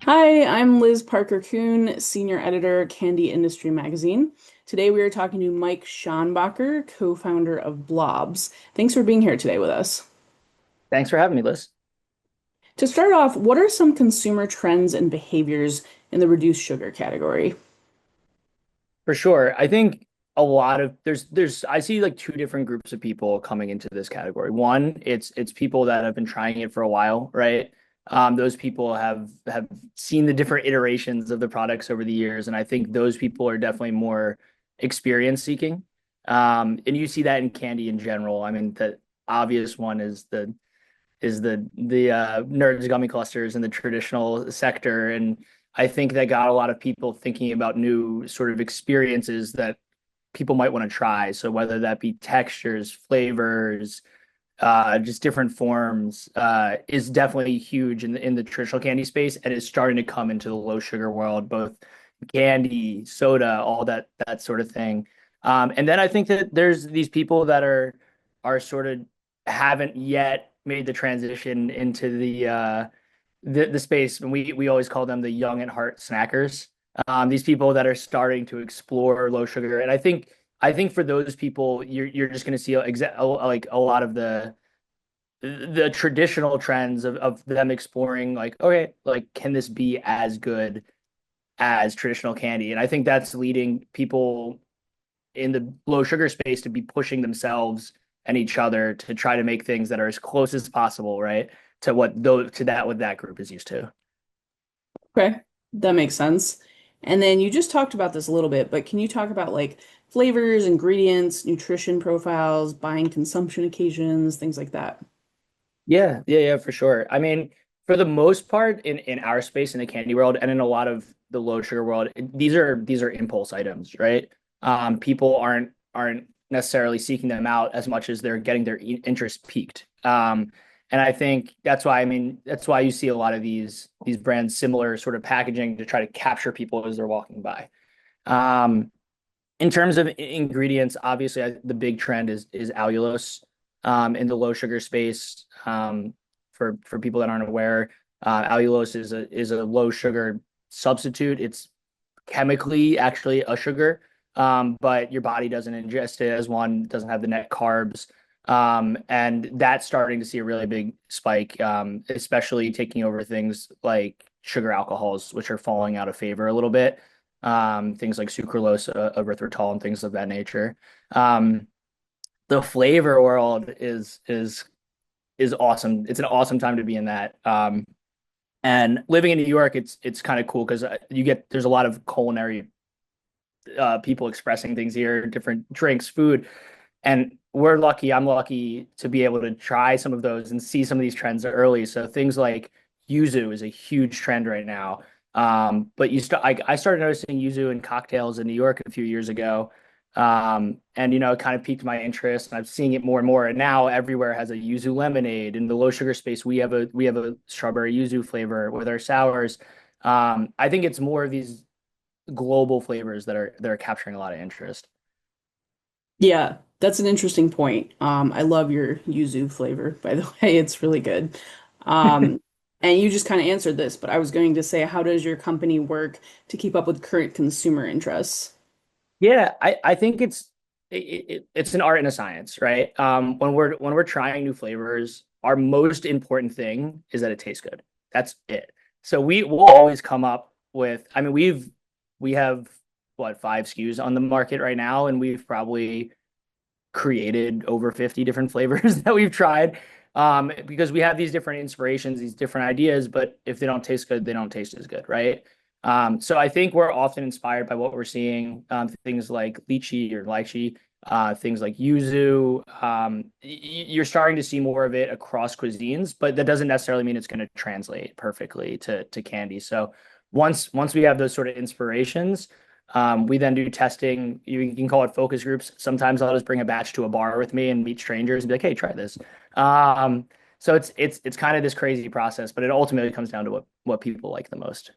Hi, I'm Liz Parker Kuhn, Senior Editor, Candy Industry Magazine. Today we are talking to Mike Schanbacher, co-founder of Blobs. Thanks for being here today with us. Thanks for having me, Liz. To start off, what are some consumer trends and behaviors in the reduced sugar category? For sure. I think a lot of there's I see like two different groups of people coming into this category. One, it's people that have been trying it for a while, right? Those people have seen the different iterations of the products over the years, and I think those people are definitely more experience seeking. And you see that in candy in general. I mean, the obvious one is the nerds gummy clusters in the traditional sector, and I think that got a lot of people thinking about new sort of experiences that people might want to try. So whether that be textures, flavors, just different forms, is definitely huge in the traditional candy space, and is starting to come into the low sugar world, both candy, soda, all that sort of thing. And then I think that there's these people that are sort of haven't yet made the transition into the space, and we always call them the young at heart snackers. These people that are starting to explore low sugar, and I think for those people, you're just going to see like a lot of the traditional trends of them exploring, like, okay, like, can this be as good as traditional candy? And I think that's leading people in the low sugar space to be pushing themselves and each other to try to make things that are as close as possible, right? What that group is used to. Okay, that makes sense. And then you just talked about this a little bit, but can you talk about like flavors, ingredients, nutrition profiles, buying consumption occasions, things like that? Yeah, for sure. I mean, for the most part, in our space in the candy world and in a lot of the low sugar world, these are impulse items, right? People aren't necessarily seeking them out as much as they're getting their interest piqued. And I think that's why, I mean, that's why you see a lot of these brands similar sort of packaging to try to capture people as they're walking by. Um, in terms of ingredients, obviously the big trend is allulose, in the low sugar space. For people that aren't aware, allulose is a low sugar substitute. It's chemically actually a sugar, but your body doesn't ingest it as one, doesn't have the net carbs. And that's starting to see a really big spike, especially taking over things like sugar alcohols, which are falling out of favor a little bit. Things like sucralose, erythritol, and things of that nature. Um, the flavor world is awesome. It's an awesome time to be in that. And living in New York, it's kind of cool because there's a lot of culinary people expressing things here, different drinks, food, and we're lucky. I'm lucky to be able to try some of those and see some of these trends early. So things like yuzu is a huge trend right now. But I started noticing yuzu in cocktails in New York a few years ago. And it kind of piqued my interest, and I'm seeing it more and more. And now everywhere has a yuzu lemonade. In the low sugar space, we have a strawberry yuzu flavor with our sours. I think it's more of these global flavors that are capturing a lot of interest. Yeah, that's an interesting point. I love your yuzu flavor, by the way. It's really good. Um, and you just kind of answered this, but I was going to say, how does your company work to keep up with current consumer interests? Yeah, I think it's an art and a science, right? When we're trying new flavors, our most important thing is that it tastes good. That's it. So we will always come up with, I mean, we have what, 5 SKUs on the market right now, and we've probably created over 50 different flavors that we've tried. Because we have these different inspirations, these different ideas, but if they don't taste good, they don't taste as good, right? So I think we're often inspired by what we're seeing, things like lychee, things like yuzu. You're starting to see more of it across cuisines, but that doesn't necessarily mean it's going to translate perfectly to candy. So once we have those sort of inspirations, we then do testing. You can call it focus groups. Sometimes I'll just bring a batch to a bar with me and meet strangers and be like, "Hey, try this." Um, so it's kind of this crazy process, but it ultimately comes down to what people like the most.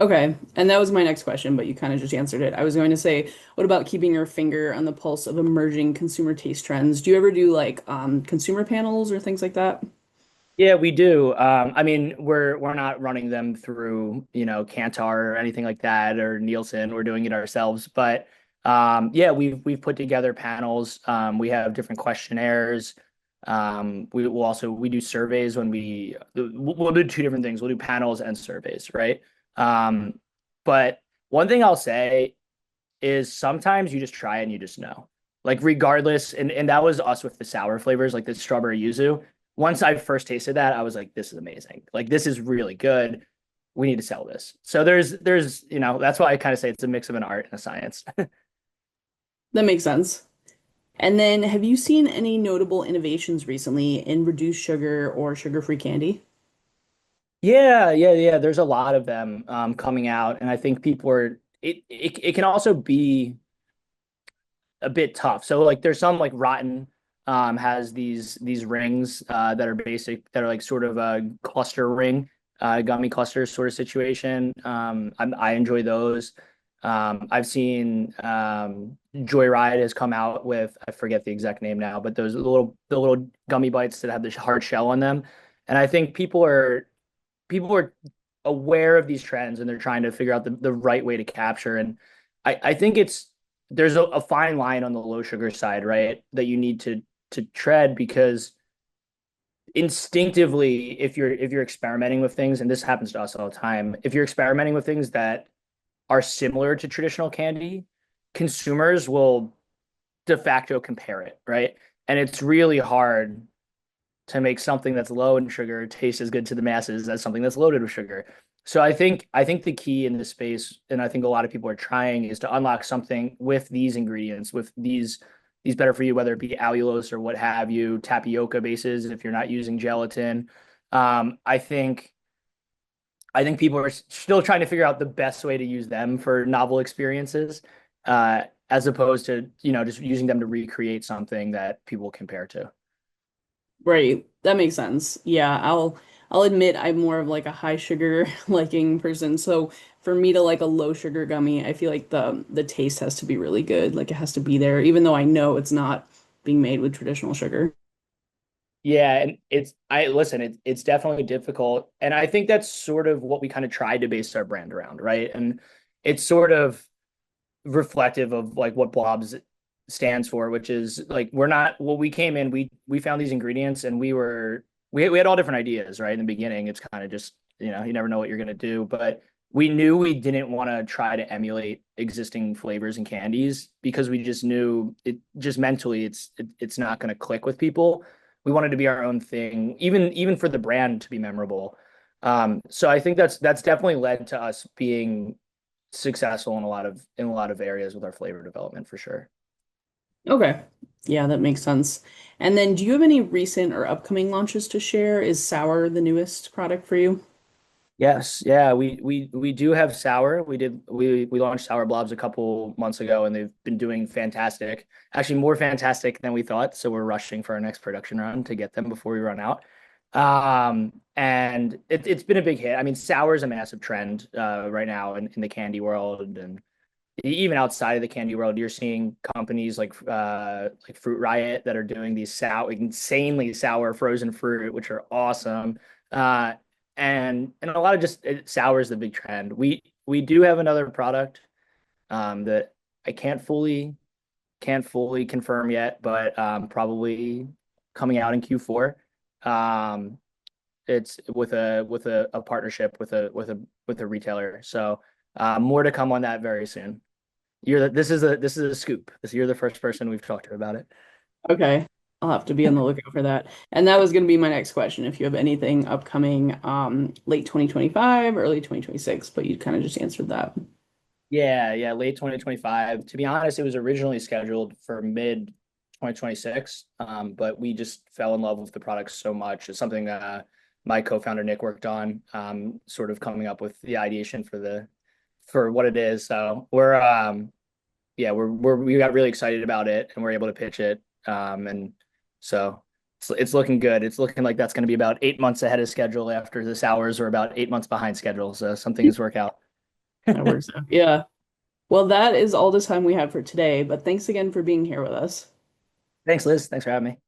Okay, and that was my next question, but you kind of just answered it. I was going to say, what about keeping your finger on the pulse of emerging consumer taste trends? Do you ever do like consumer panels or things like that? Yeah, we do. I mean, we're not running them through, Kantar or anything like that or Nielsen. We're doing it ourselves. But yeah, we've put together panels. We have different questionnaires. We do surveys when we'll do two different things. We'll do panels and surveys, right? Um, but one thing I'll say is sometimes you just try and you just know. Like regardless, and that was us with the sour flavors, like the strawberry yuzu. Once I first tasted that, I was like, this is amazing. Like this is really good. We need to sell this. So that's why I kind of say it's a mix of an art and a science. That makes sense. And then have you seen any notable innovations recently in reduced sugar or sugar-free candy? Yeah, yeah, yeah. There's a lot of them coming out, and I think people are. It can also be a bit tough. So like there's some like Rotten has these rings that are like sort of a cluster ring, gummy cluster sort of situation. I enjoy those. I've seen Joyride has come out with, I forget the exact name now, but those the little gummy bites that have the hard shell on them. And I think people are aware of these trends and they're trying to figure out the right way to capture. And I think there's a fine line on the low sugar side, right? That you need to tread because instinctively, if you're experimenting with things, and this happens to us all the time, if you're experimenting with things that are similar to traditional candy, consumers will de facto compare it, right? And it's really hard to make something that's low in sugar taste as good to the masses as something that's loaded with sugar. So I think the key in this space, and I think a lot of people are trying, is to unlock something with these ingredients, with these better for you, whether it be allulose or what have you, tapioca bases, if you're not using gelatin. Um, I think I think people are still trying to figure out the best way to use them for novel experiences, as opposed to just using them to recreate something that people compare to. Right. That makes sense. Yeah, I'll admit I'm more of like a high sugar liking person. So for me to like a low sugar gummy, I feel like the taste has to be really good. Like it has to be there, even though I know it's not being made with traditional sugar. Yeah, and I listen, it's definitely difficult. And I think that's sort of what we kind of tried to base our brand around, right? And it's sort of reflective of like what Blobs stands for, which is like we're not well, we came in, we found these ingredients and we had all different ideas, right? In the beginning, it's kind of just, you never know what you're gonna do, but we knew we didn't want to try to emulate existing flavors and candies because we just knew it just mentally it's not gonna click with people. We wanted to be our own thing, even for the brand to be memorable. So I think that's definitely led to us being successful in a lot of areas with our flavor development for sure. Okay. Yeah, that makes sense. And then do you have any recent or upcoming launches to share? Is sour the newest product for you? Yes, yeah, we do have sour. We launched sour blobs a couple months ago and they've been doing fantastic. Actually more fantastic than we thought, so we're rushing for our next production run to get them before we run out. And it's been a big hit. I mean, sour is a massive trend right now in the candy world and even outside of the candy world, you're seeing companies like Fruit Riot that are doing these insanely sour frozen fruit, which are awesome. Uh, and a lot of just sour is the big trend. We do have another product that I can't fully confirm yet, but probably coming out in Q4. Um, it's with a partnership with a retailer. So more to come on that very soon. This is a scoop. You're the first person we've talked to about it. Okay. I'll have to be on the lookout for that. And that was going to be my next question. If you have anything upcoming late 2025, early 2026, but you kind of just answered that. Yeah, yeah, late 2025. To be honest, it was originally scheduled for mid 2026, but we just fell in love with the product so much. It's something my co-founder Nick worked on, sort of coming up with the ideation for what it is. So yeah, we got really excited about it and we're able to pitch it. And so it's looking good. It's looking like that's going to be about 8 months ahead of schedule after the sours are about 8 months behind schedule. So some things work out. That works out. Yeah. Well, that is all the time we have for today, but thanks again for being here with us. Thanks, Liz. Thanks for having me.